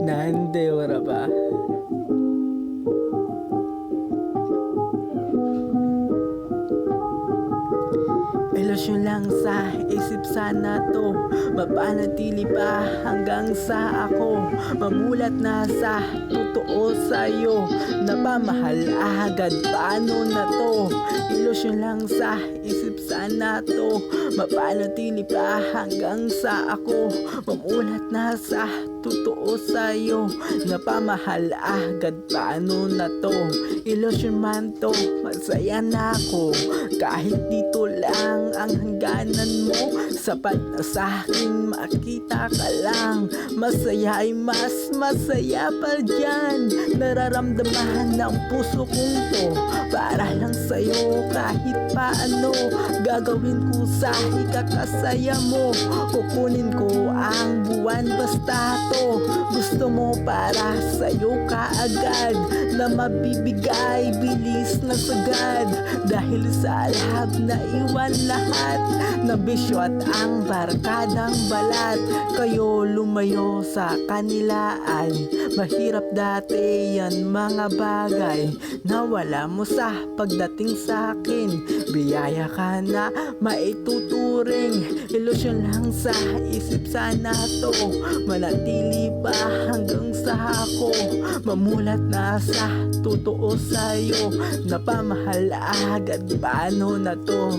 Nande ora ba? Ilusyon lang sa isip sana to, mapanatili pa hanggang sa ako mamulat na sa totoo sa'yo. Napamahal agad, paano na to? Ilusyon lang sa isip sana to, mapanatili pa hanggang sa ako mamulat na sa totoo sa'yo. Napamahal agad, paano na to? Ilusyon man to, masaya na ako kahit dito lang ang hangganan mo. Sapat na sa'kin makita ka lang, masaya ay mas masaya pa dyan. Nararamdaman ng puso kong to, para lang sa'yo kahit paano. Gagawin ko sa ikakasaya mo, kukunin ko ang buwan basta to. Gusto mo para sa'yo kaagad, na mabibigay bilis na sagad. Dahil sa love na iwan lahat, na bisyo at ang barkadang balat. Kayo lumayo sa kanila ay mahirap dati yan mga bagay. Nawala mo sa pagdating sa akin, biyaya ka na maituturing. Ilusyon lang sa isip sana to, manatili pa hanggang sa ako mamulat na sa totoo sa'yo. Napamahal agad, paano na to?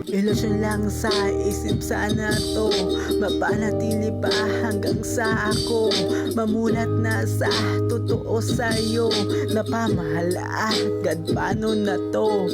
Ilusyon lang sa isip sana to, mapanatili pa hanggang sa ako mamulat na sa totoo sa'yo. Napamahal agad, paano na to?